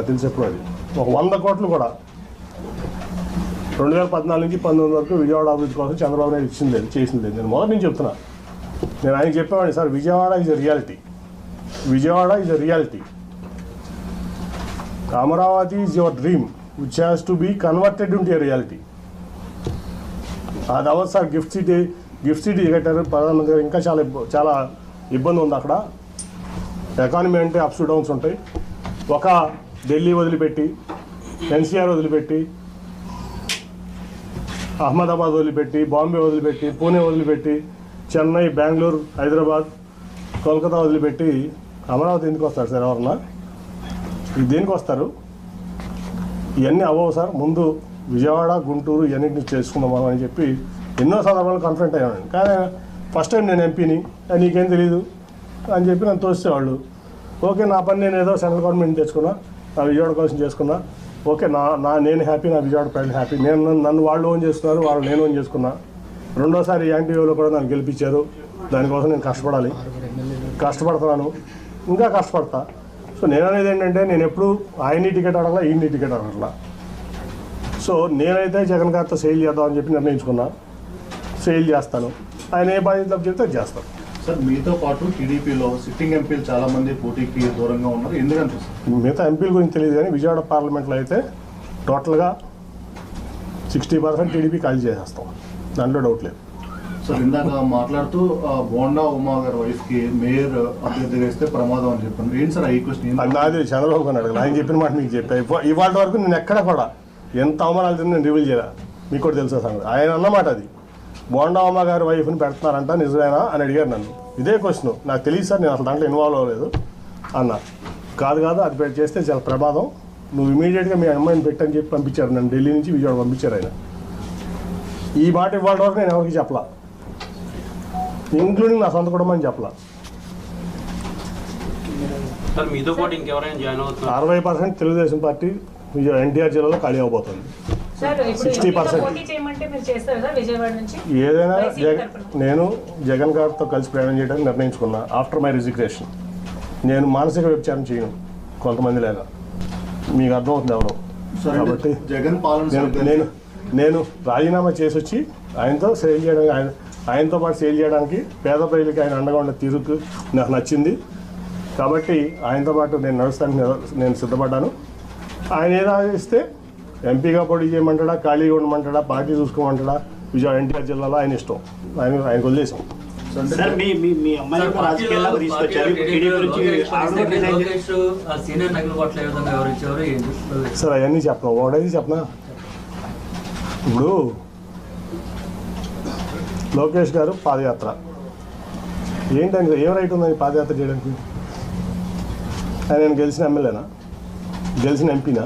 తెలిసేప్పుడు అది ఒక 100 కోట్లు కూడా 2014 నుంచి 19 వరకు విజయవాడ అభివృద్ధి కోసం చంద్రబాబు నాయుడు ఇచ్చింది లేదు, చేసింది లేదు. నేను మొదటి నుంచి చెప్తున్నా. నేను ఆయనకి చెప్పేవాడిని, sir Vijayawada is a reality, Vijayawada is a reality. Amaravati is your dream which has to be converted into a reality. అది అవ్వదు సార్. గిఫ్ట్ సిటీ కట్టారు ప్రధానమంత్రి గారు, ఇంకా చాలా ఇబ్బంది ఉంది అక్కడ. ఎకానమీ అంటే అప్స్ డౌన్స్ ఉంటాయి. ఒక ఢిల్లీ వదిలిపెట్టి, ఎన్సీఆర్ వదిలిపెట్టి, అహ్మదాబాద్ వదిలిపెట్టి, బాంబే వదిలిపెట్టి, పూణే వదిలిపెట్టి, చెన్నై, బెంగళూరు, హైదరాబాద్, కోల్కతా వదిలిపెట్టి అమరావతి ఎందుకు వస్తారు సార్? ఎవరన్నా ఇది దేనికి వస్తారు? ఇవన్నీ అవ్వవు సార్. ముందు విజయవాడ, గుంటూరు ఇవన్నింటినీ చేసుకుందాం మనం అని చెప్పి ఎన్నో సందర్భాలు కాన్ఫిడెంట్ అయ్యాను. కానీ ఫస్ట్ టైం నేను ఎంపీని, నీకేం తెలీదు అని చెప్పి నన్ను తోసేవాళ్ళు. ఓకే, నా పని నేను ఏదో సెంట్రల్ గవర్నమెంట్ తెచ్చుకున్నా, నా విజయవాడ కోసం చేసుకున్నా. ఓకే, నేను హ్యాపీ, నా విజయవాడ ప్రజలు హ్యాపీ. నన్ను వాళ్ళు ఓన్ చేస్తున్నారు, వాళ్ళు నేను ఓన్ చేసుకున్నా. రెండోసారి యాంటీవీలో కూడా నన్ను గెలిపించారు. దానికోసం నేను కష్టపడుతున్నాను, ఇంకా కష్టపడతా. సో నేను అనేది ఏంటంటే, నేను ఎప్పుడు ఆయన్ని టికెట్ అడగలా, ఈయన్ని టికెట్ అడగట్లా. సో నేనైతే జగన్ గారితో సేల్ చేద్దామని చెప్పి నిర్ణయించుకున్నా. సేల్ చేస్తాను, ఆయన ఏ బాధ్యత చెప్తే చేస్తాను. సార్ మీతో పాటు టీడీపీలో సిట్టింగ్ ఎంపీలు చాలా మంది పోటీకి దూరంగా ఉన్నారు, ఎందుకంటే మిగతా ఎంపీల గురించి తెలియదు కానీ విజయవాడ పార్లమెంట్లో అయితే టోటల్గా 60% టీడీపీ ఖాళీ చేసేస్తాం, దాంట్లో డౌట్ లేదు. సార్ ఇందాక మాట్లాడుతూ బోండా ఉమా గారి వైఫ్కి మేయర్ అభ్యర్థిగా ఇస్తే ప్రమాదం అని చెప్పాను. ఏంటి సార్ ఈ క్వశ్చన్? నాది చంద్రబాబు గారు అడగలేదు, ఆయన చెప్పిన మాట మీకు చెప్పా. ఇవాళ వరకు నేను ఎక్కడ కూడా ఎంత అవమానాలు తిని నేను రివీల్ చేయాలి, మీకు కూడా తెలుసా సంగతి. ఆయన అన్నమాట అది, బోండా ఉమా గారి వైఫ్ని పెడుతున్నారంట, నిజమేనా అని అడిగారు నన్ను. ఇదే క్వశ్చన్, నాకు తెలియదు సార్, నేను అసలు దాంట్లో ఇన్వాల్వ్ అవ్వలేదు అన్న. కాదు అది చేస్తే చాలా ప్రమాదం, నువ్వు ఇమీడియట్గా మీ అమ్మాయిని పెట్టని చెప్పి పంపించారు నన్ను. ఢిల్లీ నుంచి విజయవాడ పంపించారు ఆయన. ఈ మాట ఇవాళ వరకు నేను ఎవరికి చెప్పలా, ఇంక్లూడింగ్ నా సొంత కుటుంబం చెప్పలా. 60% తెలుగుదేశం పార్టీ ఎన్టీఆర్ జిల్లాలో ఖాళీ అవబోతుంది. 60%. ఏదైనా నేను జగన్ గారితో కలిసి ప్రయాణం చేయడానికి నిర్ణయించుకున్నా. ఆఫ్టర్ మై రిజిగ్నేషన్ నేను మానసిక వ్యభిచారం చేయను కొంతమంది లేక, మీకు అర్థమవుతుంది ఎవరో. కాబట్టి నేను రాజీనామా చేసి వచ్చి ఆయనతో సేల్ చేయడానికి, ఆయనతో పాటు సేల్ చేయడానికి పేద ప్రజలకి ఆయన అండగా ఉన్న తీరుకు నాకు నచ్చింది. కాబట్టి ఆయనతో పాటు నేను నడుస్తానికి నేను సిద్ధపడ్డాను. ఆయన ఏదో ఇస్తే ఎంపీగా పోటీ చేయమంటాడా, ఖాళీగా ఉండమంటాడా, పార్టీ చూసుకోమంటాడా, విజయవాడ ఎన్టీఆర్ జిల్లాలో ఆయన ఇష్టం, ఆయనకు వదిలేసాం. సార్ అవన్నీ చెప్పనా, ఒకటైతే చెప్పనా. ఇప్పుడు లోకేష్ గారు పాదయాత్ర ఏంటంటే ఏం రైట్ ఉందని పాదయాత్ర చేయడానికి? ఆయన గెలిచిన ఎమ్మెల్యేనా, గెలిచిన ఎంపీనా?